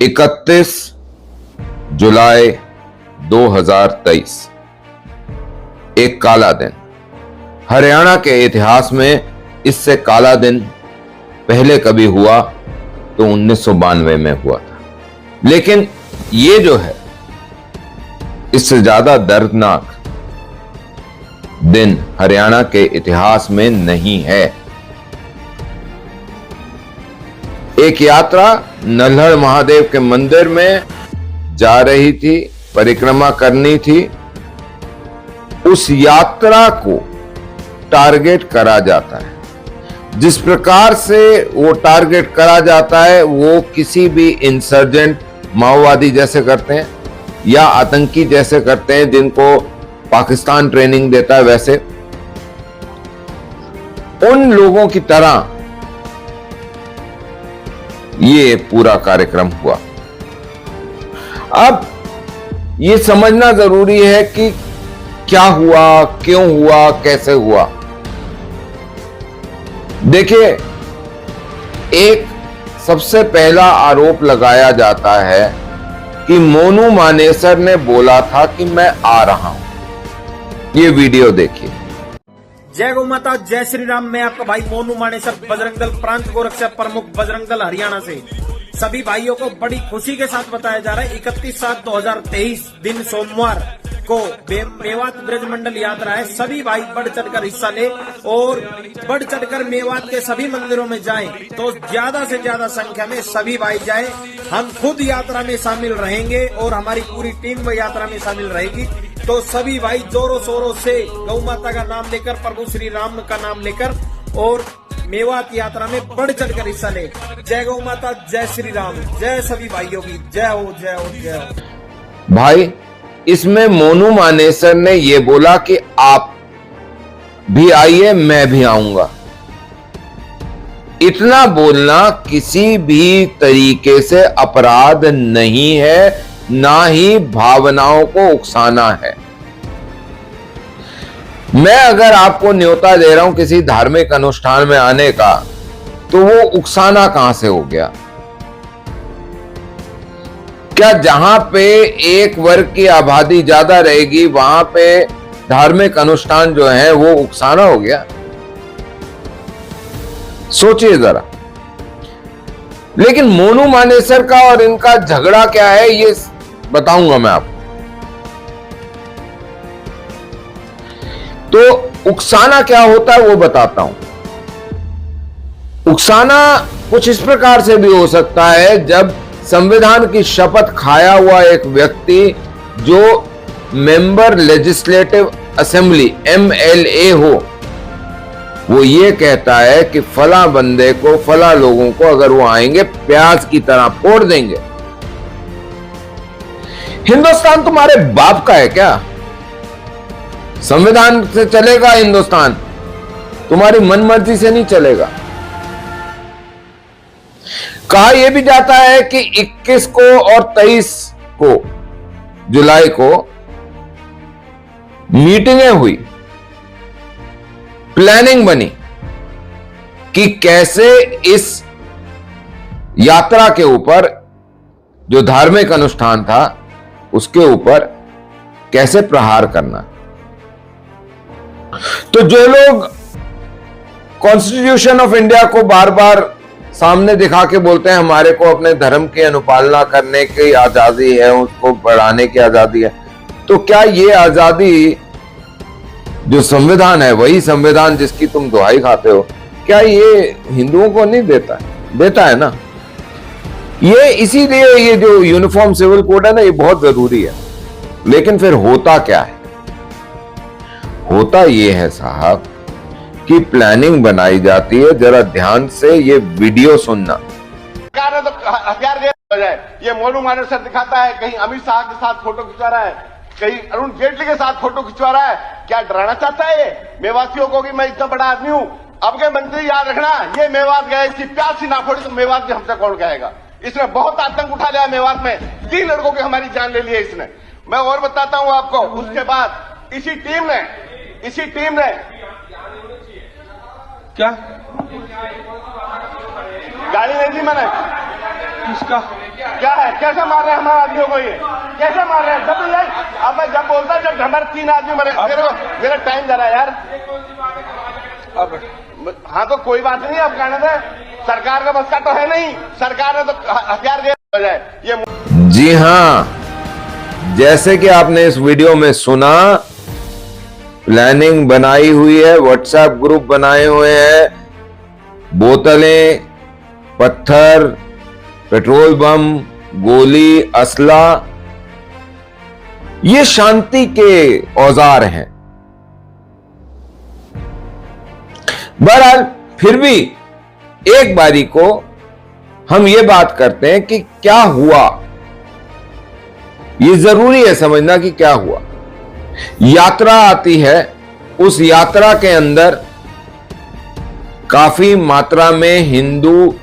31 जुलाई 2023 एक काला दिन। हरियाणा के इतिहास में इससे काला दिन पहले कभी हुआ तो 1992 में हुआ था, लेकिन ये जो है इससे ज्यादा दर्दनाक दिन हरियाणा के इतिहास में नहीं है। एक यात्रा नल्हड़ महादेव के मंदिर में जा रही थी, परिक्रमा करनी थी। उस यात्रा को टारगेट करा जाता है। जिस प्रकार से वो टारगेट करा जाता है वो किसी भी इंसर्जेंट माओवादी जैसे करते हैं या आतंकी जैसे करते हैं जिनको पाकिस्तान ट्रेनिंग देता है, वैसे उन लोगों की तरह ये पूरा कार्यक्रम हुआ। अब ये समझना जरूरी है कि क्या हुआ, क्यों हुआ, कैसे हुआ। देखिए, एक सबसे पहला आरोप लगाया जाता है कि मोनू मानेसर ने बोला था कि मैं आ रहा हूं। ये वीडियो देखिए। जय गौ माता, जय श्री राम। मैं आपका भाई मोनू मानेसर, बजरंग दल प्रांत गोरक्षा प्रमुख, बजरंग दल हरियाणा से सभी भाइयों को बड़ी खुशी के साथ बताया जा रहा है 31/7/2023 दिन सोमवार को मेवात ब्रजमंडल यात्रा है। सभी भाई बढ़ चढ़कर हिस्सा ले और बढ़ चढ़कर मेवात के सभी मंदिरों में जाएं, तो ज्यादा से ज्यादा संख्या में सभी भाई जाएं। हम खुद यात्रा में शामिल रहेंगे और हमारी पूरी टीम वो यात्रा में शामिल रहेगी। तो सभी भाई जोरों शोरों से गौ माता का नाम लेकर, प्रभु श्री राम का नाम लेकर और मेवात यात्रा में बढ़ चढ़कर हिस्सा ले। जय गौ माता, जय श्री राम, जय सभी भाइयों की जय हो, जय हो, जय हो। भाई, इसमें मोनू मानेसर ने यह बोला कि आप भी आइए, मैं भी आऊंगा। इतना बोलना किसी भी तरीके से अपराध नहीं है, ना ही भावनाओं को उकसाना है। मैं अगर आपको न्योता दे रहा हूं किसी धार्मिक अनुष्ठान में आने का, तो वो उकसाना कहां से हो गया? क्या जहां पे एक वर्ग की आबादी ज्यादा रहेगी वहां पे धार्मिक अनुष्ठान जो है वो उकसाना हो गया? सोचिए जरा। लेकिन मोनू मानेसर का और इनका झगड़ा क्या है ये बताऊंगा मैं आपको। तो उकसाना क्या होता है वो बताता हूं। उकसाना कुछ इस प्रकार से भी हो सकता है जब संविधान की शपथ खाया हुआ एक व्यक्ति जो मेंबर लेजिस्लेटिव असेंबली MLA हो, वो ये कहता है कि फला बंदे को, फला लोगों को अगर वो आएंगे प्याज की तरह फोड़ देंगे। हिंदुस्तान तुम्हारे बाप का है क्या? संविधान से चलेगा हिंदुस्तान, तुम्हारी मनमर्जी से नहीं चलेगा। कहा यह भी जाता है कि 21 को और 23 को जुलाई को मीटिंगें हुई, प्लानिंग बनी कि कैसे इस यात्रा के ऊपर, जो धार्मिक अनुष्ठान था उसके ऊपर कैसे प्रहार करना। तो जो लोग कॉन्स्टिट्यूशन ऑफ इंडिया को बार बार सामने दिखा के बोलते हैं हमारे को अपने धर्म की अनुपालना करने की आजादी है, उसको बढ़ाने की आजादी है, तो क्या ये आजादी जो संविधान है, वही संविधान जिसकी तुम दुहाई खाते हो, क्या ये हिंदुओं को नहीं देता है? देता है ना। ये इसीलिए ये जो यूनिफॉर्म सिविल कोड है ना, ये बहुत जरूरी है। लेकिन फिर होता क्या है? होता ये है साहब कि प्लानिंग बनाई जाती है। जरा ध्यान से ये वीडियो सुनना। सरकार ने तो हथियार दे बजाय ये मोनू मानेसर दिखाता है, कहीं अमित शाह के साथ फोटो खिंचवा रहा है, कहीं अरुण जेटली के साथ फोटो खिंचवा रहा है। क्या डराना चाहता है ये मेवातियों को कि मैं इतना बड़ा आदमी हूं? अब के मंत्री याद रखना, ये मेवात गए, इसकी प्याज सी ना फोड़ी तो मेवात भी हमसे कौन कहेगा? इसने बहुत आतंक उठा लिया मेवात में, 3 लड़कों की हमारी जान ले ली है इसने। मैं और बताता हूं आपको। उसके बाद इसी टीम ने क्या गाड़ी नहीं दी मैंने। किसका? क्या है? कैसे मार रहे हैं हमारे आदमियों को? ये कैसे मार रहे हैं? अब मैं जब बोलता जब हमारे 3 आदमी मरे, मेरा टाइम जा रहा है यार। अब हाँ तो कोई बात नहीं, अब कहने दे, सरकार का बस का तो है नहीं, सरकार ने तो हथियार दे जाए ये। जी हाँ, जैसे कि आपने इस वीडियो में सुना, प्लानिंग बनाई हुई है, व्हाट्सएप ग्रुप बनाए हुए हैं, बोतलें, पत्थर, पेट्रोल बम, गोली, असला, ये शांति के औजार हैं। बहरहाल फिर भी एक बारी को हम ये बात करते हैं कि क्या हुआ। ये जरूरी है समझना कि क्या हुआ। यात्रा आती है, उस यात्रा के अंदर काफी मात्रा में हिंदू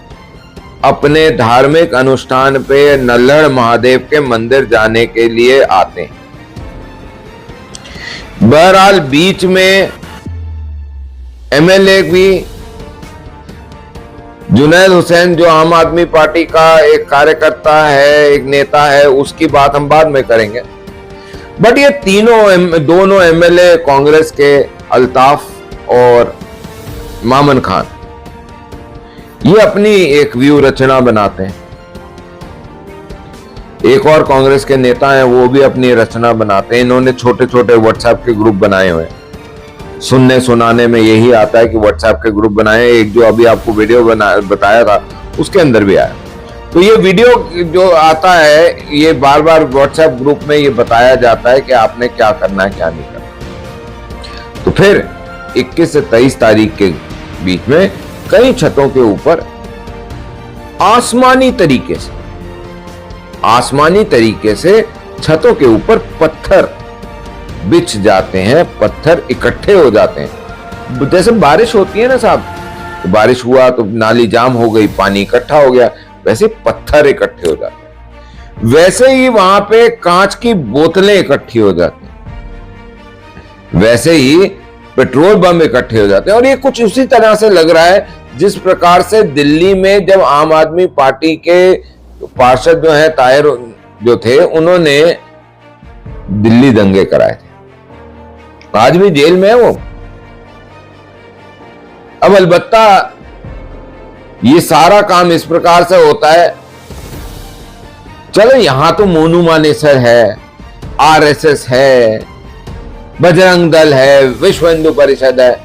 अपने धार्मिक अनुष्ठान पे नल्हड़ महादेव के मंदिर जाने के लिए आते हैं। बहरहाल बीच में एमएलए भी जुनैद हुसैन, जो आम आदमी पार्टी का एक कार्यकर्ता है, एक नेता है, उसकी बात हम बाद में करेंगे। बट ये दोनों एमएलए कांग्रेस के, अल्ताफ और मामन खान, ये अपनी एक व्यू रचना बनाते हैं। एक और कांग्रेस के नेता हैं, वो भी अपनी रचना बनाते हैं। इन्होंने छोटे छोटे व्हाट्सएप के ग्रुप बनाए हुए हैं। सुनने सुनाने में यही आता है कि व्हाट्सएप के ग्रुप बनाए। एक जो अभी आपको वीडियो बताया था, उसके अंदर भी आया। तो ये वीडियो जो आता है, ये बार बार व्हाट्सएप ग्रुप में ये बताया जाता है कि आपने क्या करना है, क्या नहीं करना। तो फिर 21 से 23 तारीख के बीच में कई छतों के ऊपर आसमानी तरीके से छतों के ऊपर पत्थर बिछ जाते हैं, पत्थर इकट्ठे हो जाते हैं। जैसे बारिश होती है ना साहब, तो बारिश हुआ तो नाली जाम हो गई, पानी इकट्ठा हो गया, वैसे पत्थर इकट्ठे हो जाते हैं। वैसे ही वहां पे कांच की बोतलें इकट्ठी हो जाती हैं, वैसे ही पेट्रोल बम इकट्ठे हो जाते हैं। और ये कुछ उसी तरह से लग रहा है जिस प्रकार से दिल्ली में जब आम आदमी पार्टी के पार्षद जो है, ताहिर जो थे, उन्होंने दिल्ली दंगे कराए थे। आज भी जेल में है वो। अब अलबत्ता ये सारा काम इस प्रकार से होता है, चलो यहां तो मोनू मानेसर है, आरएसएस है, बजरंग दल है, विश्व हिंदू परिषद है,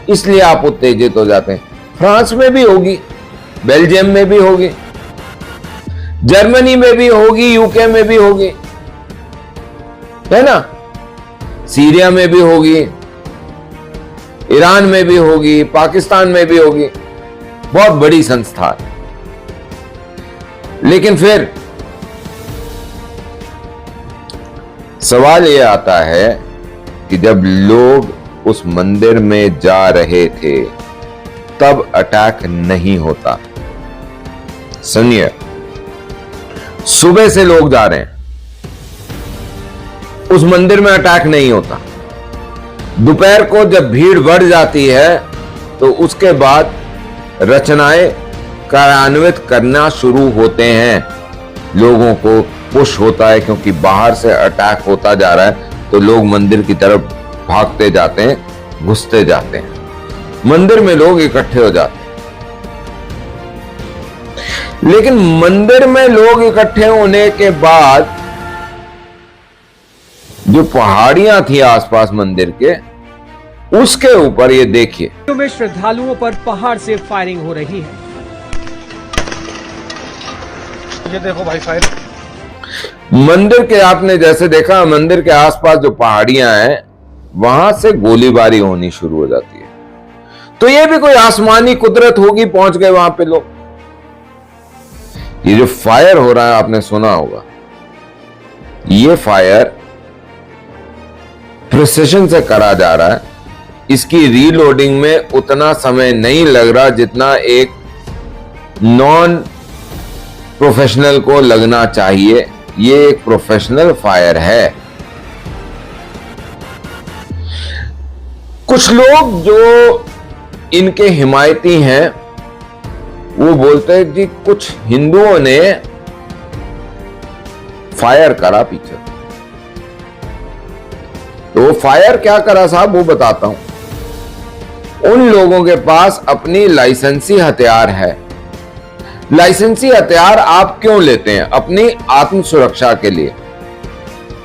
इसलिए आप उत्तेजित हो जाते हैं। फ्रांस में भी होगी, बेल्जियम में भी होगी, जर्मनी में भी होगी, यूके में भी होगी, है ना, सीरिया में भी होगी, ईरान में भी होगी, पाकिस्तान में भी होगी। बहुत बड़ी संस्था है। लेकिन फिर सवाल यह आता है कि जब लोग उस मंदिर में जा रहे थे तब अटैक नहीं होता। सुनिए, सुबह से लोग जा रहे हैं, उस मंदिर में अटैक नहीं होता। दोपहर को जब भीड़ बढ़ जाती है तो उसके बाद रचनाएं कार्यान्वित करना शुरू होते हैं, लोगों को पुश होता है, क्योंकि बाहर से अटैक होता जा रहा है तो लोग मंदिर की तरफ भागते जाते हैं, घुसते जाते हैं, मंदिर में लोग इकट्ठे हो जाते हैं। लेकिन मंदिर में लोग इकट्ठे होने के बाद जो पहाड़ियां थी आसपास मंदिर के, उसके ऊपर ये देखिए, में श्रद्धालुओं पर पहाड़ से फायरिंग हो रही है। ये देखो भाई फायर। मंदिर के, आपने जैसे देखा, मंदिर के आसपास जो पहाड़ियां हैं वहां से गोलीबारी होनी शुरू हो जाती है। तो ये भी कोई आसमानी कुदरत होगी, पहुंच गए वहां पे लोग। ये जो फायर हो रहा है, आपने सुना होगा, ये फायर प्रिसिशन से करा जा रहा है। इसकी रीलोडिंग में उतना समय नहीं लग रहा जितना एक नॉन प्रोफेशनल को लगना चाहिए। ये एक प्रोफेशनल फायर है। कुछ लोग जो इनके हिमायती हैं वो बोलते हैं कि कुछ हिंदुओं ने फायर करा पीछे। तो वो फायर क्या करा साहब वो बताता हूं। उन लोगों के पास अपनी लाइसेंसी हथियार है। लाइसेंसी हथियार आप क्यों लेते हैं? अपनी आत्म सुरक्षा के लिए।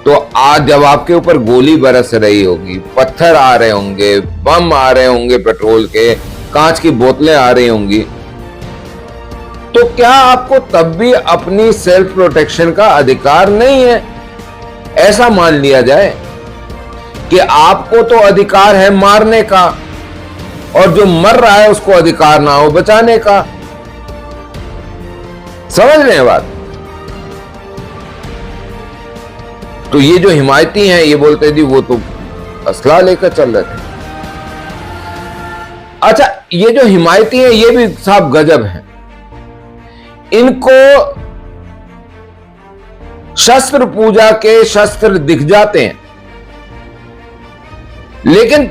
तो आज जब आपके ऊपर गोली बरस रही होगी, पत्थर आ रहे होंगे, बम आ रहे होंगे, पेट्रोल के, कांच की बोतलें आ रही होंगी, तो क्या आपको तब भी अपनी सेल्फ प्रोटेक्शन का अधिकार नहीं है? ऐसा मान लिया जाए कि आपको तो अधिकार है मारने का, और जो मर रहा है उसको अधिकार ना हो बचाने का। समझ रहे हैं बात? तो ये जो हिमायती हैं ये बोलते जी वो तो असला लेकर चल रहे थे। अच्छा, ये जो हिमायती हैं ये भी साहब गजब हैं। इनको शस्त्र पूजा के शस्त्र दिख जाते हैं, लेकिन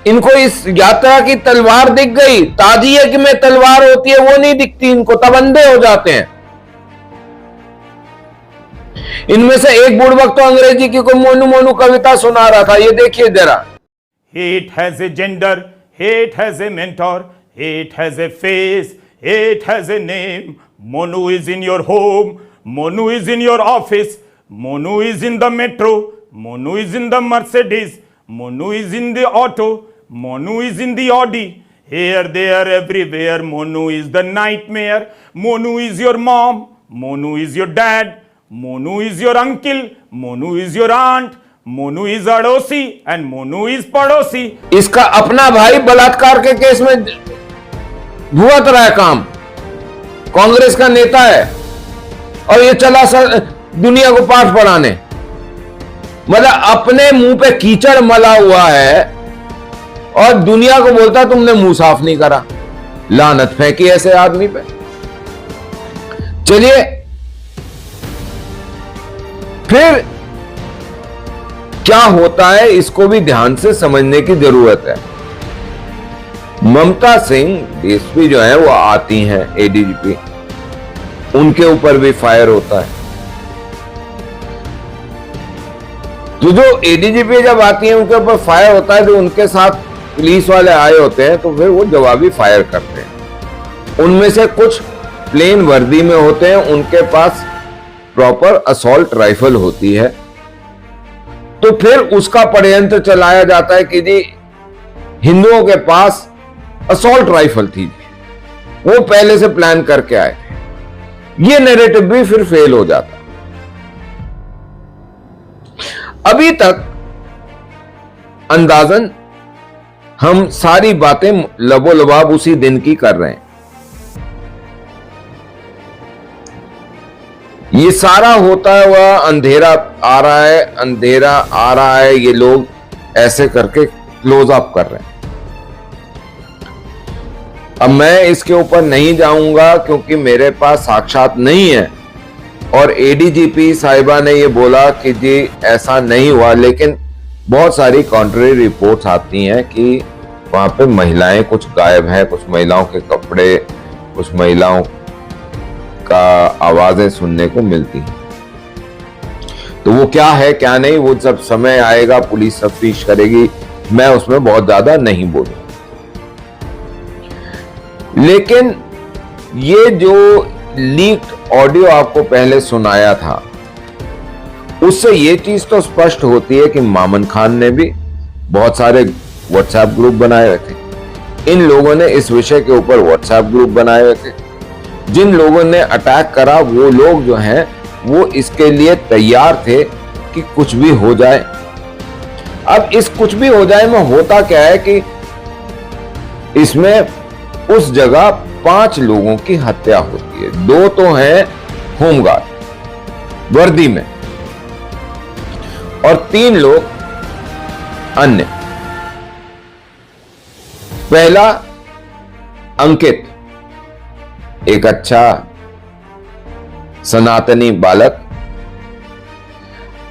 इनको इस यात्रा की तलवार दिख गई। ताजिए में तलवार होती है वो नहीं दिखती इनको, तब अंधे हो जाते हैं। इनमें से एक बुड़बक तो अंग्रेजी की कोई मोनू मोनू कविता सुना रहा था, ये देखिए जरा। Hate has a gender, hate has a mentor, hate has a face, hate has a name. Monu is in your home, Monu is in your office, Monu is in the metro, Monu is in the Mercedes, Monu is in the auto, Monu is in the Audi. Here, there, everywhere, Monu is the nightmare. Monu is your mom, Monu is your dad, Monu is your uncle, Monu is your aunt, Monu is अड़ोसी and Monu is पड़ोसी। इसका अपना भाई बलात्कार के case में भुगत रहा है काम, कांग्रेस का नेता है, और ये चला दुनिया को पाठ पढ़ाने। मतलब अपने मुंह पे कीचड़ मला हुआ है और दुनिया को बोलता तुमने मुंह साफ नहीं करा। लानत फेंकी ऐसे आदमी पे। चलिए फिर क्या होता है इसको भी ध्यान से समझने की जरूरत है। ममता सिंह डीएसपी जो है वो आती हैं, एडीजीपी, उनके ऊपर भी फायर होता है। तो जो एडीजीपी जब आती है उनके ऊपर फायर होता है, तो उनके साथ पुलिस वाले आए होते हैं, तो फिर वो जवाबी फायर करते हैं। उनमें से कुछ प्लेन वर्दी में होते हैं, उनके पास प्रॉपर असॉल्ट राइफल होती है। तो फिर उसका षड्यंत्र चलाया जाता है कि जी हिंदुओं के पास असॉल्ट राइफल थी, वो पहले से प्लान करके आए थे। ये नैरेटिव भी फिर फेल हो जाता। अभी तक अंदाजन हम सारी बातें लबोलबाब उसी दिन की कर रहे हैं। ये सारा होता हुआ अंधेरा आ रहा है, अंधेरा आ रहा है, ये लोग ऐसे करके क्लोज अप कर रहे हैं। अब मैं इसके ऊपर नहीं जाऊंगा क्योंकि मेरे पास साक्षात नहीं है, और एडीजीपी साहिबा ने ये बोला कि जी ऐसा नहीं हुआ, लेकिन बहुत सारी कॉन्ट्ररी रिपोर्ट्स आती हैं कि वहां पे महिलाएं कुछ गायब हैं, कुछ महिलाओं के कपड़े, कुछ महिलाओं का आवाजें सुनने को मिलती हैं। तो वो क्या है क्या नहीं, वो जब समय आएगा पुलिस तफ्तीश करेगी, मैं उसमें बहुत ज्यादा नहीं बोलूं। लेकिन ये जो लीक्ड ऑडियो आपको पहले सुनाया था, उससे ये चीज तो स्पष्ट होती है कि मामन खान ने भी बहुत सारे व्हाट्सएप ग्रुप बनाए हुए थे। इन लोगों ने इस विषय के ऊपर व्हाट्सएप ग्रुप बनाए हुए थे। जिन लोगों ने अटैक करा वो लोग जो हैं वो इसके लिए तैयार थे कि कुछ भी हो जाए। अब इस कुछ भी हो जाए में होता क्या है कि इसमें उस जगह 5 लोगों की हत्या होती है। 2 तो हैं होमगार्ड वर्दी में और 3 लोग अन्य। पहला अंकित, एक अच्छा सनातनी बालक।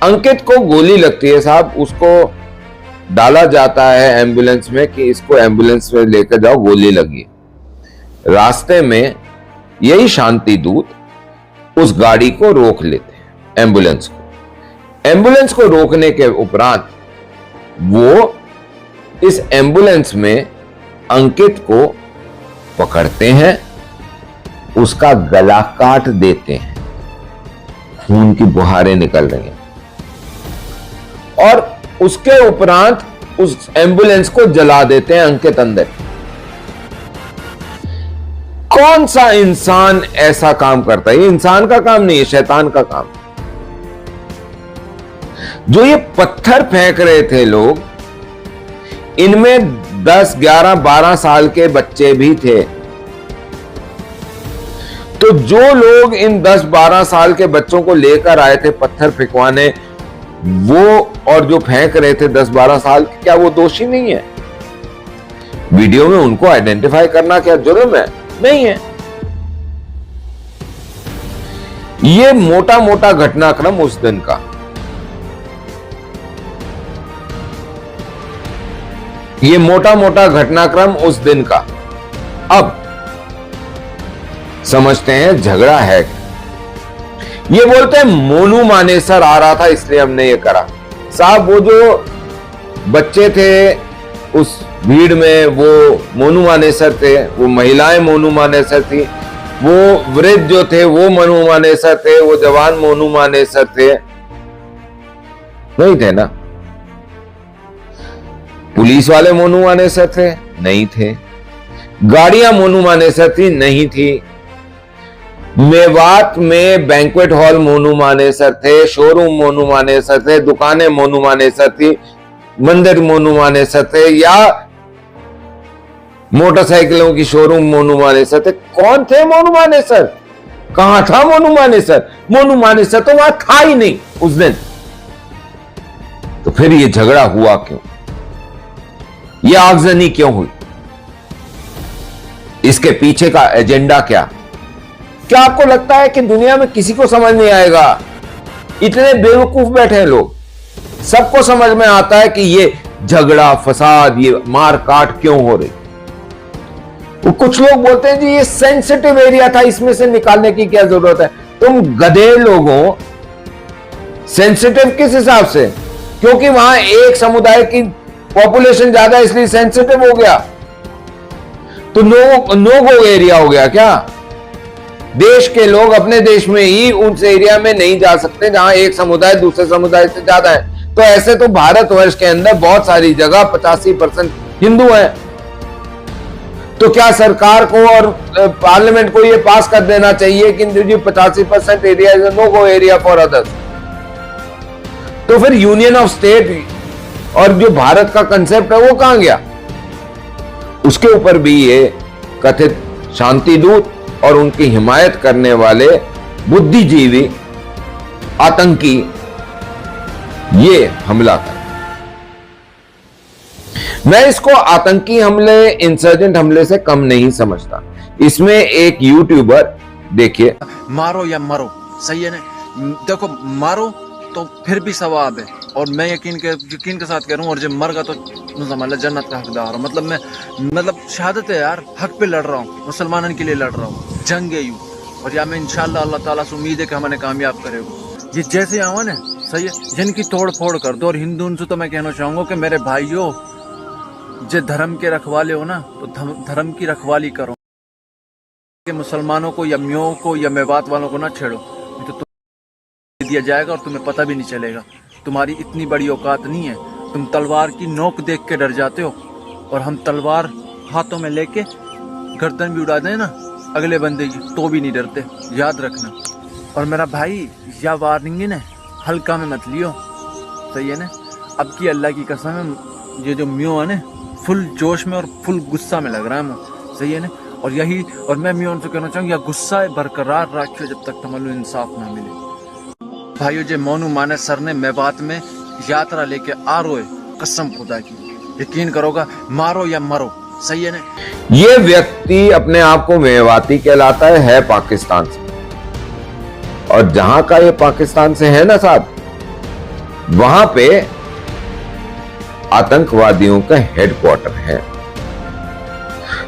अंकित को गोली लगती है साहब, उसको डाला जाता है एम्बुलेंस में कि इसको एम्बुलेंस में लेकर जाओ, गोली लगी। रास्ते में यही शांति दूत उस गाड़ी को रोक लेते हैं। एम्बुलेंस को रोकने के उपरांत वो इस एम्बुलेंस में अंकित को पकड़ते हैं, उसका गला काट देते हैं, खून की बुहारें निकल रही हैं, और उसके उपरांत उस एम्बुलेंस को जला देते हैं अंकित अंदर। कौन सा इंसान ऐसा काम करता है? ये इंसान का काम नहीं है, शैतान का काम। जो ये पत्थर फेंक रहे थे लोग, इनमें 10, 11, 12 साल के बच्चे भी थे। तो जो लोग इन 10, 12 साल के बच्चों को लेकर आए थे पत्थर फेंकवाने, वो और जो फेंक रहे थे 10, 12 साल के, क्या वो दोषी नहीं है? वीडियो में उनको आइडेंटिफाई करना क्या जुर्म है? नहीं है। ये मोटा मोटा घटनाक्रम उस दिन का, ये मोटा मोटा घटनाक्रम उस दिन का। अब समझते हैं झगड़ा है। ये बोलते हैं मोनू मानेसर आ रहा था इसलिए हमने ये करा। साहब, वो जो बच्चे थे उस भीड़ में वो मोनू मानेसर थे, वो महिलाएं मोनू मानेसर थी, वो वृद्ध जो थे वो मोनू मानेसर थे, वो जवान मोनू मानेसर थे, नहीं थे ना? पुलिस वाले मोनू मानेसर थे? नहीं थे। गाड़ियां मोनू मानेसर थी? नहीं थी। मेवात में बैंक्वेट हॉल मोनू मानेसर थे, शोरूम मोनू मानेसर थे, दुकानें मोनू मानेसर थी, मंदिर मोनू मानेसर थे, या मोटरसाइकिलों की शोरूम मोनू मानेसर थे? कौन थे मोनू मानेसर? कहां था मोनू मानेसर? मोनू मानेसर तो वहां था ही नहीं उस दिन। तो फिर ये झगड़ा हुआ क्यों? ये आगजनी क्यों हुई? इसके पीछे का एजेंडा क्या? क्या आपको लगता है कि दुनिया में किसी को समझ नहीं आएगा? इतने बेवकूफ बैठे हैं लोग, सबको समझ में आता है कि ये झगड़ा फसाद, ये मार काट क्यों हो रही। वो कुछ लोग बोलते हैं जी ये सेंसिटिव एरिया था, इसमें से निकालने की क्या जरूरत है। तुम गधे लोगों, सेंसिटिव किस हिसाब से? क्योंकि वहां एक समुदाय की पॉपुलेशन ज्यादा इसलिए सेंसिटिव हो गया? तो नो गो एरिया हो गया क्या? देश के लोग अपने देश में ही उस एरिया में नहीं जा सकते जहां एक समुदाय दूसरे समुदाय से ज्यादा है। तो ऐसे तो भारतवर्ष के अंदर बहुत सारी जगह 85% हिंदू हैं। तो क्या सरकार को और पार्लियामेंट को यह पास कर देना चाहिए कि 85% area is no go area for others? तो फिर यूनियन ऑफ स्टेट और जो भारत का कंसेप्ट है वो कहां गया? उसके ऊपर भी ये कथित शांति दूत और उनकी हिमायत करने वाले बुद्धिजीवी आतंकी ये हमला कर। मैं इसको आतंकी हमले, इंसर्जेंट हमले से कम नहीं समझता। इसमें एक यूट्यूबर, देखिए, मारो या मरो, सही है ना? देखो, मारो तो फिर भी सवाब है, और मैं यकीन के साथ कह रहा हूँ, और जब मर गया तो समझ लो जन्नत का हकदार हूँ। मतलब शहादत है यार, हक पे लड़ रहा हूँ, मुसलमानों के लिए लड़ रहा हूँ, जंग है यूं। और या मैं इंशाल्लाह अल्लाह ताला से उम्मीद है कि हमें कामयाब करेगा। ये जैसे आवा ना, सही है, जिनकी तोड़ फोड़ कर दो। और हिंदू से तो मैं कहना चाहूंगा कि मेरे भाइयों, जो धर्म के रखवाले हो ना, तो धर्म की रखवाली करो, कि मुसलमानों को या म्यों को या मेवात वालों को ना छेड़ो, तो तुम्हें दिया जाएगा और तुम्हें पता भी नहीं चलेगा। तुम्हारी इतनी बड़ी औकात नहीं है, तुम तलवार की नोक देख के डर जाते हो, और हम तलवार हाथों में लेके गर्दन भी उड़ा दें ना अगले बंदे की, तो भी नहीं डरते, याद रखना। और मेरा भाई, या वार्निंग है ना, हल्का में मत लियो, सही है ना? अब की अल्लाह की कसम है, ये जो म्यों है ना, फुल जोश में और फुल गुस्सा में लग रहा है मुझे, सही है ना? और यही, और मैं म्यों से कहना चाहूँगा, गुस्सा बरकरार रखियो जब तक तुम्हें इंसाफ ना मिले। भाइयों, जो मोनू मानेसर ने मेवात में यात्रा लेके आ रहे, कसम खुदा की, यकीन करोगा, मारो या मरो, सही है ना? ये व्यक्ति अपने आप को मेवाती कहलाता है पाकिस्तान से, और जहां का ये पाकिस्तान से है ना साहब, वहां पे आतंकवादियों का हेडक्वार्टर है।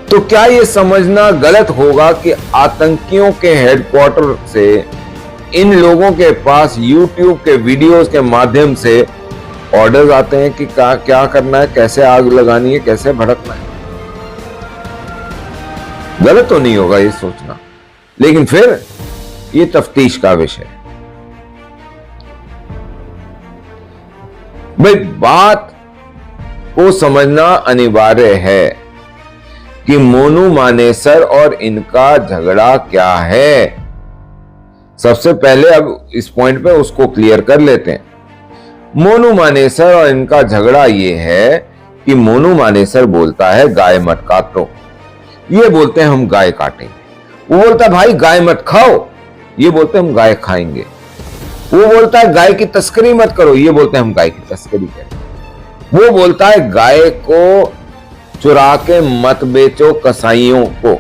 तो क्या ये समझना गलत होगा कि आतंकियों के हेडक्वार्टर से इन लोगों के पास YouTube के वीडियोस के माध्यम से ऑर्डर्स आते हैं कि क्या करना है, कैसे आग लगानी है, कैसे भड़कना है। गलत तो नहीं होगा ये सोचना, लेकिन फिर ये तफ्तीश का विषय है। भाई बात को समझना अनिवार्य है कि मोनू मानेसर और इनका झगड़ा क्या है। सबसे पहले अब इस पॉइंट पे उसको क्लियर कर लेते हैं। मोनू मानेसर और इनका झगड़ा ये है कि मोनू मानेसर बोलता है गाय मत काटो, ये बोलते हैं हम गाय काटेंगे। वो बोलता है भाई गाय मत खाओ, ये बोलते हैं हम गाय खाएंगे। वो बोलता है गाय की तस्करी मत करो, ये बोलते हैं हम गाय की तस्करी करें। वो बोलता है गाय को चुरा के मत बेचो कसाईयों को,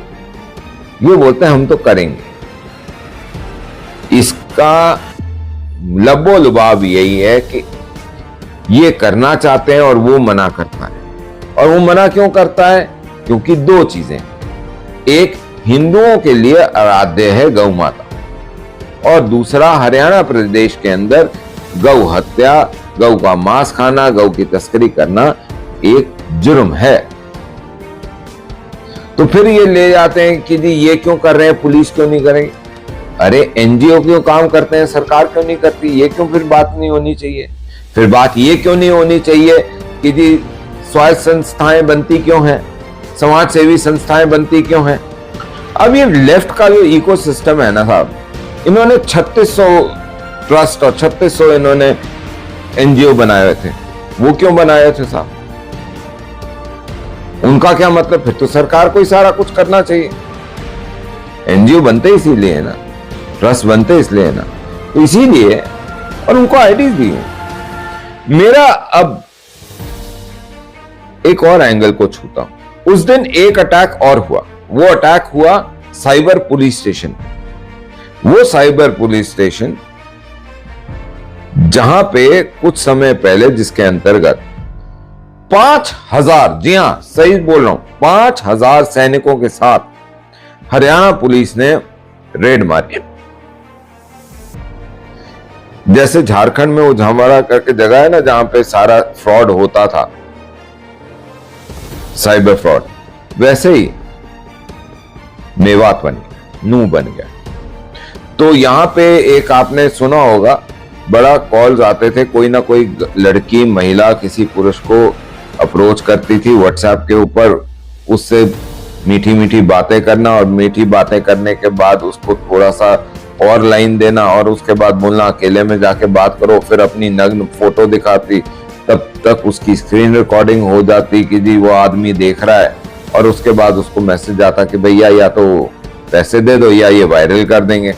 ये बोलते हैं हम तो करेंगे। इसका लबो लुबाब यही है कि ये करना चाहते हैं और वो मना करता है। और वो मना क्यों करता है? क्योंकि दो चीजें, एक हिंदुओं के लिए आराध्य है गौ माता, और दूसरा हरियाणा प्रदेश के अंदर गौ हत्या, गौ का मांस खाना, गौ की तस्करी करना एक जुर्म है। तो फिर ये ले जाते हैं कि जी ये क्यों कर रहे हैं, पुलिस क्यों नहीं करेगी? अरे एनजीओ क्यों काम करते हैं, सरकार क्यों नहीं करती? ये क्यों फिर बात नहीं होनी चाहिए? फिर बात ये क्यों नहीं होनी चाहिए कि जी स्वायत्त संस्थाएं बनती क्यों हैं, समाज सेवी संस्थाएं बनती क्यों हैं? अब ये लेफ्ट का जो इकोसिस्टम है ना साहब, इन्होंने 3600 ट्रस्ट और 3600 इन्होंने एनजीओ बनाए हुए थे। वो क्यों बनाए थे साहब? उनका क्या मतलब? फिर तो सरकार को ही सारा कुछ करना चाहिए। एनजीओ बनते इसीलिए है ना, ट्रस्ट बनते इसलिए है ना, तो इसीलिए, और उनको आईडीज दी है। मेरा अब एक और एंगल को छूता हूं। उस दिन एक अटैक और हुआ, वो अटैक हुआ साइबर पुलिस स्टेशन। वो साइबर पुलिस स्टेशन जहां पे कुछ समय पहले, जिसके अंतर्गत 5000, जी हां सही बोल रहा हूं, 5000 सैनिकों के साथ हरियाणा पुलिस ने रेड मारी। जैसे झारखंड में वो झामरा करके जगह है ना जहां पे सारा फ्रॉड होता था, साइबर फ्रॉड, वैसे ही मेवात बन गया, नूह बन गया। तो यहां पे एक आपने सुना होगा, बड़ा कॉल्स आते थे, कोई ना कोई लड़की महिला किसी पुरुष को अप्रोच करती थी व्हाट्सएप के ऊपर, उससे मीठी मीठी बातें करना, और मीठी बातें करने के बाद उसको थोड़ा सा और लाइन देना, और उसके बाद बोलना अकेले में जाके बात करो। फिर अपनी नग्न फोटो दिखाती, तब तक उसकी स्क्रीन रिकॉर्डिंग हो जाती कि जी वो आदमी देख रहा है, और उसके बाद उसको मैसेज आता कि भैया या तो पैसे दे दो या ये वायरल कर देंगे।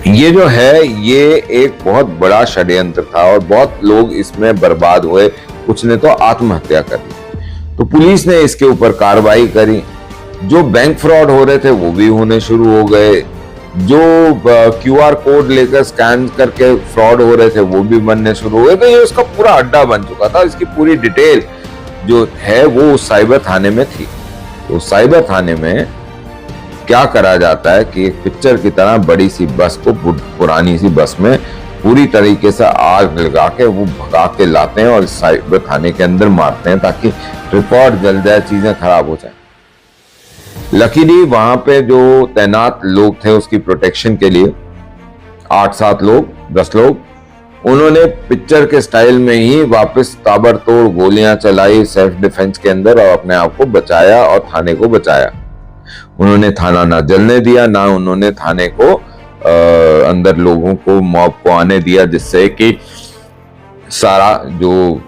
ये जो है ये एक बहुत बड़ा षड्यंत्र था और बहुत लोग इसमें बर्बाद हुए, कुछ ने तो आत्महत्या कर ली। तो पुलिस ने इसके ऊपर कार्रवाई करी। जो बैंक फ्रॉड हो रहे थे वो भी होने शुरू हो गए, जो क्यूआर कोड लेकर स्कैन करके फ्रॉड हो रहे थे वो भी बनने शुरू हो गए। तो ये उसका पूरा अड्डा बन चुका था। इसकी पूरी डिटेल जो है वो उस साइबर थाने में थी। तो साइबर थाने में क्या करा जाता है कि एक पिक्चर की तरह बड़ी सी बस को, पुरानी सी बस में पूरी तरीके से आग लगा के वो भगा के लाते हैं और साइबर थाने के अंदर मारते हैं ताकि रिकॉर्ड जल जाए, चीजें खराब हो जाए। लकीली वहां पे जो तैनात लोग थे उसकी प्रोटेक्शन के लिए 8-7 लोग, 10 लोग, उन्होंने पिक्चर के स्टाइल में ही वापस ताबड़तोड़ गोलियां चलाई सेल्फ डिफेंस के अंदर और अपने आप को बचाया और थाने को बचाया। उन्होंने थाना ना जलने दिया, ना उन्होंने थाने को अंदर लोगों को, मॉब को आने दिया, जिससे कि सारा जो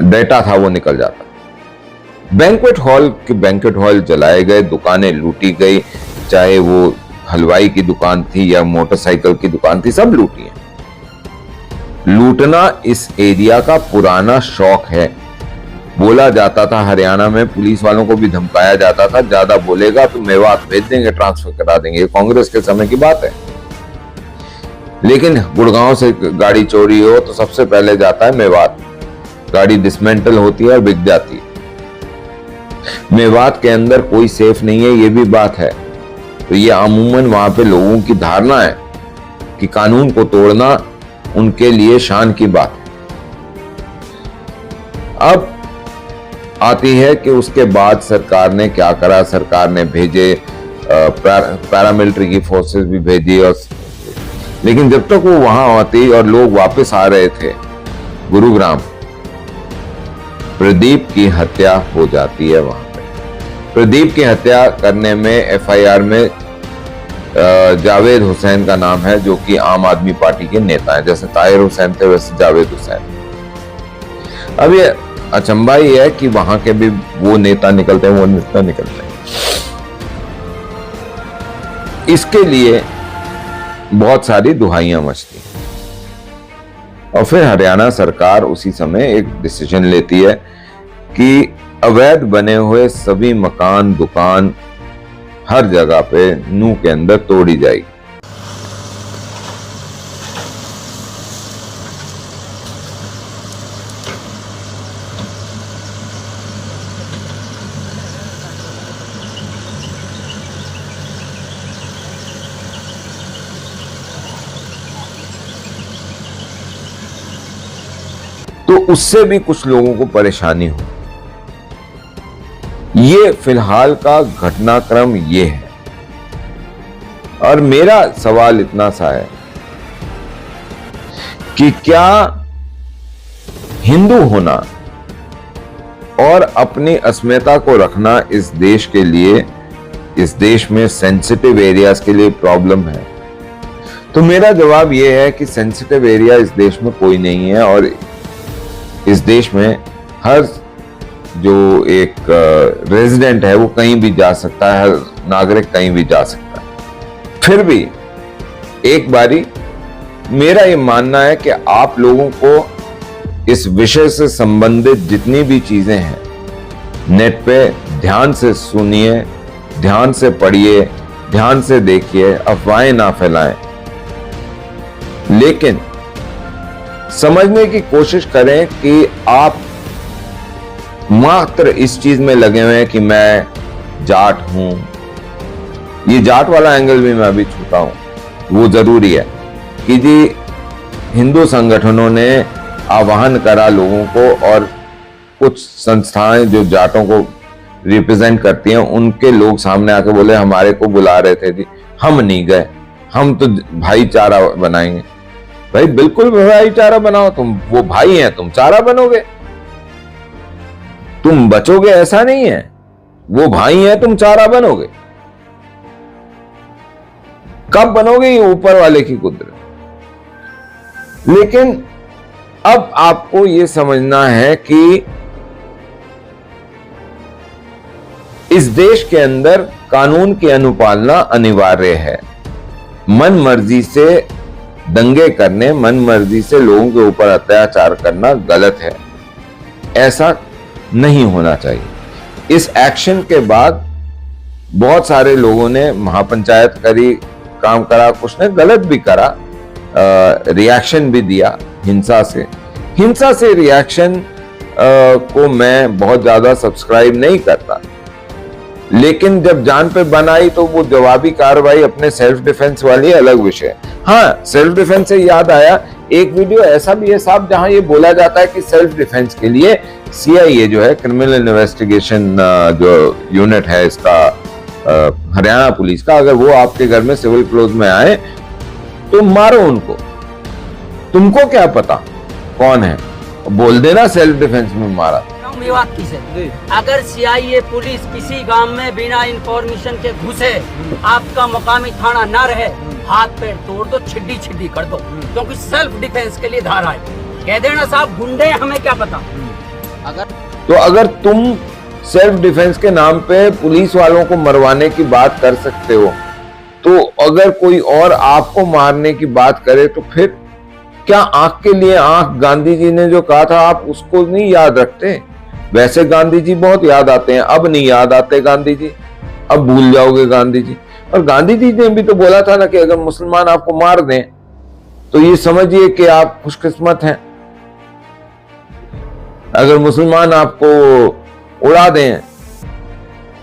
डेटा था वो निकल जाता। बैंक्वेट हॉल जलाए गए, दुकानें लूटी गई, चाहे वो हलवाई की दुकान थी या मोटरसाइकिल की दुकान थी, सब लूटी है। लूटना इस एरिया का पुराना शौक है। बोला जाता था हरियाणा में, पुलिस वालों को भी धमकाया जाता था, ज्यादा बोलेगा तो मेवात भेज देंगे, ट्रांसफर करा देंगे। ये कांग्रेस के समय की बात है। लेकिन गुड़गांव से गाड़ी चोरी हो तो सबसे पहले जाता है मेवात, गाड़ी डिसमेंटल होती है और बिक जाती है। मेवात के अंदर कोई सेफ नहीं है, ये भी बात है। तो ये अमूमन वहां पे लोगों की धारणा है कि कानून को तोड़ना उनके लिए शान की बात है। अब आती है कि उसके बाद सरकार ने क्या करा। सरकार ने भेजे पैरामिलिट्री की फोर्सेस भी भेजी, और लेकिन जब तक वो वहां आती और लोग वापस आ रहे थे गुरुग्राम, प्रदीप की हत्या हो जाती है वहां पे। प्रदीप की हत्या करने में एफआईआर में जावेद हुसैन का नाम है, जो कि आम आदमी पार्टी के नेता हैं। जैसे ताहिर हुसैन थे वैसे जावेद हुसैन। अब ये अचंभा ही है कि वहां के भी वो नेता निकलते हैं, वो नेता निकलते हैं। इसके लिए बहुत सारी दुहाइयां मचती हैं, और फिर हरियाणा सरकार उसी समय एक डिसीजन लेती है कि अवैध बने हुए सभी मकान, दुकान हर जगह पे नू के अंदर तोड़ी जाएगी। तो उससे भी कुछ लोगों को परेशानी हो। ये फिलहाल का घटनाक्रम ये है, और मेरा सवाल इतना सा है कि क्या हिंदू होना और अपनी अस्मिता को रखना इस देश के लिए, इस देश में सेंसिटिव एरियाज के लिए प्रॉब्लम है? तो मेरा जवाब यह है कि सेंसिटिव एरिया इस देश में कोई नहीं है, और इस देश में हर जो एक रेजिडेंट है वो कहीं भी जा सकता है, हर नागरिक कहीं भी जा सकता है। फिर भी एक बारी मेरा ये मानना है कि आप लोगों को इस विषय से संबंधित जितनी भी चीजें हैं नेट पे ध्यान से सुनिए, ध्यान से पढ़िए, ध्यान से देखिए, अफवाहें ना फैलाएं, लेकिन समझने की कोशिश करें कि आप मात्र इस चीज में लगे हुए हैं कि मैं जाट हूं। ये जाट वाला एंगल भी मैं अभी छूता हूं, वो जरूरी है कि जी हिंदू संगठनों ने आह्वान करा लोगों को, और कुछ संस्थाएं जो जाटों को रिप्रेजेंट करती हैं उनके लोग सामने आके बोले हमारे को बुला रहे थे जी, हम नहीं गए, हम तो भाईचारा बनाएंगे। भाई बिल्कुल भाईचारा बनाओ, तुम वो भाई हैं, तुम चारा बनोगे, तुम बचोगे ऐसा नहीं है, वो भाई हैं, तुम चारा बनोगे। कब बनोगे ये ऊपर वाले की कुदरत। लेकिन अब आपको ये समझना है कि इस देश के अंदर कानून की अनुपालना अनिवार्य है। मन मर्जी से दंगे करने, मन मर्जी से लोगों के ऊपर अत्याचार करना गलत है, ऐसा नहीं होना चाहिए। इस एक्शन के बाद बहुत सारे लोगों ने महापंचायत करी, काम करा, कुछ ने गलत भी करा, रिएक्शन भी दिया हिंसा से रिएक्शन को मैं बहुत ज्यादा सब्सक्राइब नहीं करता, लेकिन जब जान पे बनाई तो वो जवाबी कार्रवाई अपने सेल्फ डिफेंस वाली अलग विषय। हाँ, सेल्फ डिफेंस से याद आया, एक वीडियो ऐसा भी है साहब जहां ये बोला जाता है कि सेल्फ डिफेंस के लिए सीआईए जो है, क्रिमिनल इन्वेस्टिगेशन जो यूनिट है इसका, हरियाणा पुलिस का, अगर वो आपके घर में सिविल क्लोज में आए तो मारो उनको। तुमको क्या पता कौन है, बोल देना सेल्फ डिफेंस में मारा। अगर सीआईए पुलिस किसी गांव में बिना इंफॉर्मेशन के घुसे, आपका मुकामी थाना ना रहे, हाथ पैर तोड़ दो, छिड्डी छिड्डी कर दो, क्योंकि सेल्फ डिफेंस के लिए धारा है। कह देना साहब गुंडे, हमें क्या पता। अगर तुम सेल्फ डिफेंस के नाम पे पुलिस वालों को मरवाने की बात कर सकते हो, तो अगर कोई और आपको मारने की बात करे तो फिर क्या आंख के लिए आंख, गांधी जी ने जो कहा था आप उसको नहीं याद रखते? वैसे गांधी जी बहुत याद आते हैं, अब नहीं याद आते गांधी जी, अब भूल जाओगे गांधी जी। और गांधी जी ने भी तो बोला था ना कि अगर मुसलमान आपको मार दें तो ये समझिए कि आप खुशकिस्मत हैं, अगर मुसलमान आपको उड़ा दें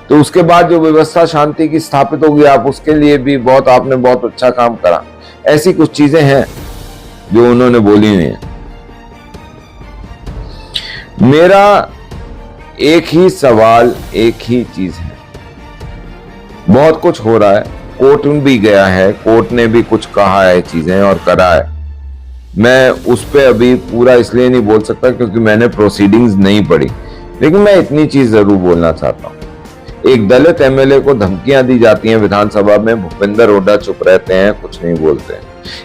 तो उसके बाद जो व्यवस्था शांति की स्थापित होगी, आप उसके लिए भी आपने बहुत अच्छा काम करा। ऐसी कुछ चीजें हैं जो उन्होंने बोली नहीं है। मेरा एक ही सवाल, एक ही चीज है। बहुत कुछ हो रहा है, कोर्ट में भी गया है, कोर्ट ने भी कुछ कहा है चीजें और करा है। मैं उस पर अभी पूरा इसलिए नहीं बोल सकता क्योंकि मैंने प्रोसीडिंग्स नहीं पढ़ी, लेकिन मैं इतनी चीज जरूर बोलना चाहता हूं। एक दलित एमएलए को धमकियां दी जाती हैं विधानसभा में, भूपेंद्र हुड्डा चुप रहते हैं, कुछ नहीं बोलते हैं।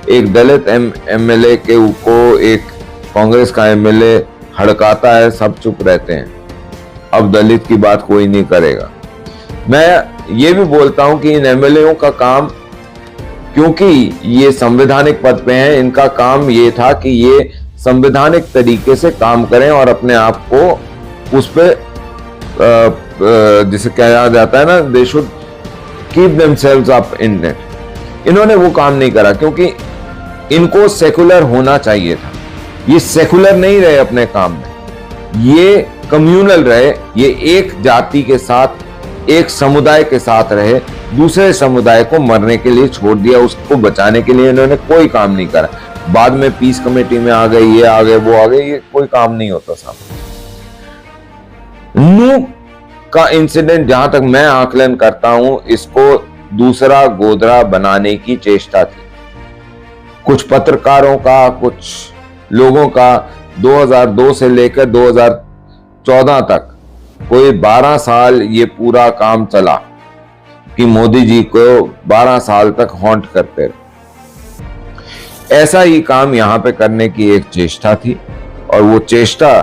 एक दलित एमएलए को एक कांग्रेस का एमएलए हड़काता है, सब चुप रहते हैं। अब दलित की बात कोई नहीं करेगा। मैं ये भी बोलता हूं कि इन एमएलएओं का काम, क्योंकि ये संवैधानिक पद पे हैं, इनका काम ये था कि ये संवैधानिक तरीके से काम करें और अपने आप को उस पे जिसे कहा जाता है ना, they should keep themselves up in it. इन्होंने वो काम नहीं करा क्योंकि इनको सेकुलर होना चाहिए था। ये सेकुलर नहीं रहे अपने काम में, ये कम्युनल रहे। ये एक जाति के साथ, एक समुदाय के साथ रहे, दूसरे समुदाय को मरने के लिए छोड़ दिया, उसको बचाने के लिए इन्होंने कोई काम नहीं करा। बाद में पीस कमेटी में आ गए, ये आ गए, वो आ गए, ये कोई काम नहीं होता साहब। नू का इंसिडेंट जहां तक मैं आकलन करता हूं, इसको दूसरा गोधरा बनाने की चेष्टा थी। कुछ पत्रकारों का, कुछ लोगों का 2002 से लेकर 2014 तक कोई 12 साल ये पूरा काम चला कि मोदी जी को 12 साल तक हॉन्ट करते रहे। ऐसा ही काम यहां पे करने की एक चेष्टा थी और वो चेष्टा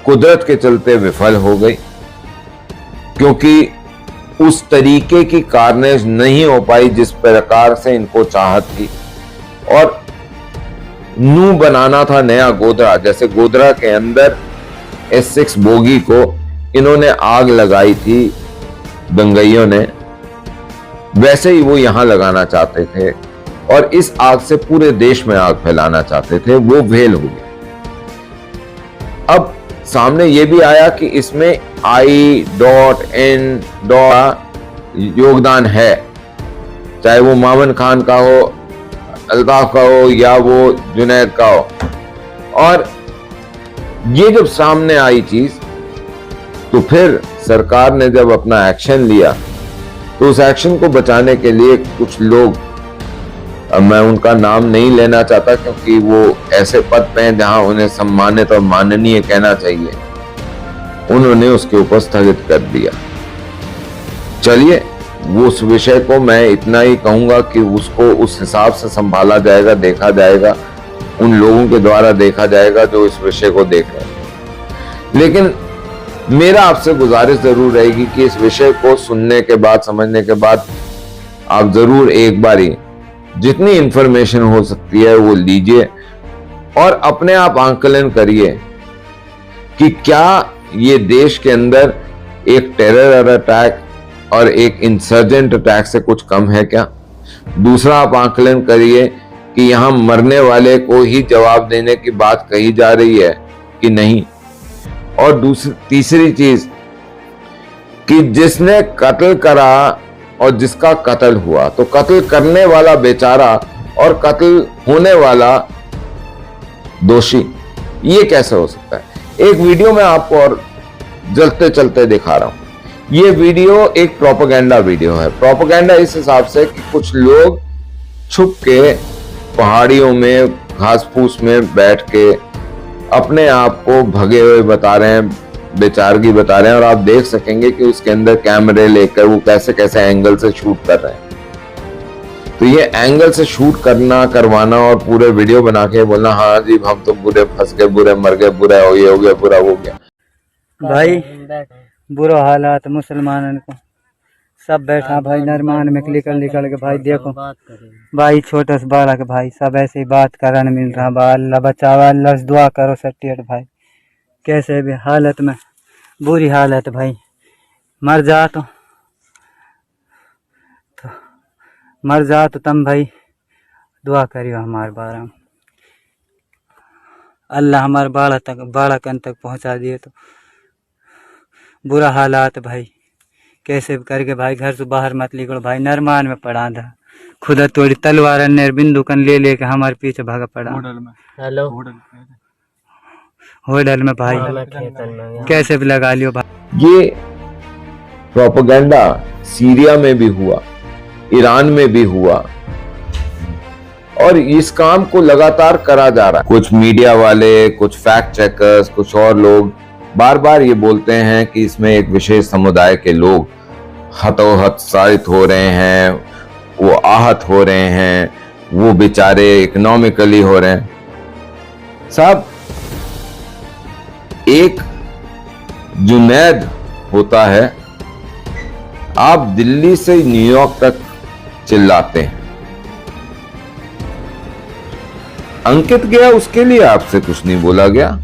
कुदरत के चलते विफल हो गई, क्योंकि उस तरीके की कार्नेज नहीं हो पाई जिस प्रकार से इनको चाहत थी। और नू बनाना था नया गोधरा। जैसे गोधरा के अंदर S6 बोगी को इन्होंने आग लगाई थी दंगइयों ने, वैसे ही वो यहां लगाना चाहते थे और इस आग से पूरे देश में आग फैलाना चाहते थे। वो फेल हो गई। अब सामने ये भी आया कि इसमें I.N. योगदान है, चाहे वो मामन खान का हो, अल्ताफ का हो या वो जुनैद का हो। और ये जब सामने आई चीज, तो फिर सरकार ने जब अपना एक्शन लिया, तो उस एक्शन को बचाने के लिए कुछ लोग, मैं उनका नाम नहीं लेना चाहता क्योंकि वो ऐसे पद पे हैं जहां उन्हें सम्मानित और माननीय कहना चाहिए, उन्होंने उसके ऊपर स्थगित कर दिया। चलिए, वो उस विषय को मैं इतना ही कहूंगा कि उसको उस हिसाब से संभाला जाएगा, देखा जाएगा, उन लोगों के द्वारा देखा जाएगा जो इस विषय को देख रहे हैं। लेकिन मेरा आपसे गुजारिश जरूर रहेगी कि इस विषय को सुनने के बाद, समझने के बाद, आप जरूर एक बारी जितनी इंफॉर्मेशन हो सकती है वो लीजिए और अपने आप आंकलन करिए कि क्या ये देश के अंदर एक टेरर अटैक और एक इंसर्जेंट अटैक से कुछ कम है क्या। दूसरा, आप आंकलन करिए कि यहां मरने वाले को ही जवाब देने की बात कही जा रही है कि नहीं। और तीसरी चीज कि जिसने कत्ल करा और जिसका कत्ल हुआ, तो कत्ल करने वाला बेचारा और कत्ल होने वाला दोषी, ये कैसे हो सकता है। एक वीडियो मैं आपको और चलते चलते दिखा रहा हूं। ये वीडियो एक प्रोपेगेंडा वीडियो है। प्रोपेगेंडा इस हिसाब से कि कुछ लोग छुप के पहाड़ियों में, घास फूस में बैठ के अपने आप को भगे हुए बता रहे हैं, बेचारगी बता रहे हैं। और आप देख सकेंगे कि उसके अंदर कैमरे लेकर वो कैसे कैसे एंगल से शूट कर रहे हैं। तो ये एंगल से शूट करना, करवाना और पूरे वीडियो बना के बोलना, हाँ जी हम तो बुरे फंस गए, बुरे मर गए, बुरा हो गया, बुरा हो गया। भाई बुरा हालात मुसलमानों को सब बैठा भाई नरमान में निकल के भाई देखो भाई छोटा सा बालक भाई सब ऐसे ही बात करने मिल रहा। भाई अल्लाह बचावा, अल्लाह से दुआ करो सट्टियट भाई, कैसे भी हालत में बुरी हालत भाई, मर जा तो मर जा तो तुम भाई दुआ करियो हमारे बारे में, अल्लाह हमारे बालकन तक पहुंचा दिए। तो बुरा हालात भाई, कैसे करके भाई घर से बाहर मत निकलो भाई, नरमान में पड़ा था, खुदा तोड़ी तलवार ने बिंदुकन ले लेके हमारे पीछे भागा पड़ा। हेलो होटल में भाई कैसे भी लगा लियो भाई। ये प्रोपेगेंडा सीरिया में भी हुआ, ईरान में भी हुआ, और इस काम को लगातार करा जा रहा है। कुछ मीडिया वाले, कुछ फैक्ट चेकर्स, कुछ और लोग बार बार ये बोलते हैं कि इसमें एक विशेष समुदाय के लोग हतोहत्साहित हो रहे हैं, वो आहत हो रहे हैं, वो बेचारे इकोनॉमिकली हो रहे हैं। साहब, एक जुनैद होता है, आप दिल्ली से न्यूयॉर्क तक चिल्लाते हैं, अंकित गया उसके लिए आपसे कुछ नहीं बोला गया,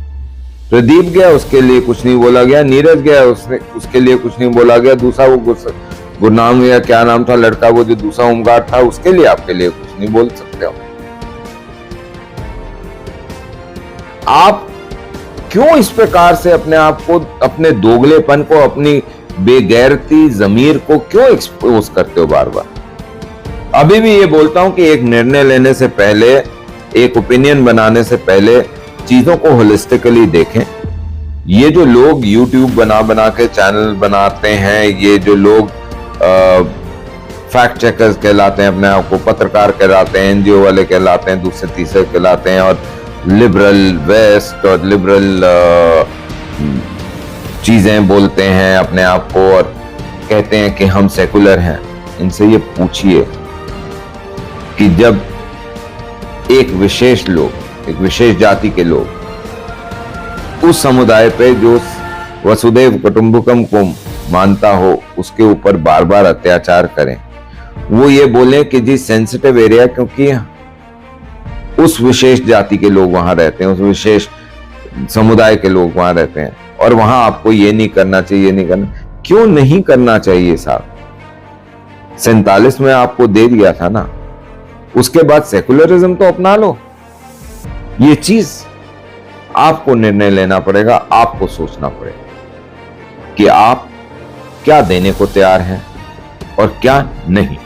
प्रदीप गया उसके लिए कुछ नहीं बोला गया, नीरज गया उसके लिए कुछ नहीं बोला गया, दूसरा वो गुरनाम या क्या नाम था लड़का, वो जो दूसरा होमगार्ड था, उसके लिए आपके लिए कुछ नहीं बोल सकते हो। आप क्यों इस प्रकार से अपने आप को, अपने दोगलेपन को, अपनी बेगैरती जमीर को क्यों एक्सपोज करते हो बार बार? अभी भी ये बोलता हूं कि एक निर्णय लेने से पहले, एक ओपिनियन बनाने से पहले चीजों को होलिस्टिकली देखें। ये जो लोग YouTube बना के चैनल बनाते हैं, ये जो लोग फैक्ट चेकर्स कहलाते हैं, अपने आप को पत्रकार कहलाते हैं, NGO वाले कहलाते हैं, दूसरे तीसरे कहलाते हैं, और लिबरल वेस्ट और लिबरल चीजें बोलते हैं अपने आप को और कहते हैं कि हम सेकुलर हैं। इनसे ये पूछिए कि जब एक विशेष लोग, एक विशेष जाति के लोग उस समुदाय पे जो वसुदेव कुटुंबकम को मानता हो, उसके ऊपर बार बार अत्याचार करें, वो ये बोले कि जी सेंसिटिव एरिया, क्योंकि उस विशेष जाति के लोग वहां रहते हैं, उस विशेष समुदाय के लोग वहां रहते हैं, और वहां आपको ये नहीं करना चाहिए, नहीं करना। क्यों नहीं करना चाहिए साहब? 47 में आपको दे दिया था ना, उसके बाद सेकुलरिज्म तो अपना लो। ये चीज आपको निर्णय लेना पड़ेगा, आपको सोचना पड़ेगा कि आप क्या देने को तैयार हैं और क्या नहीं।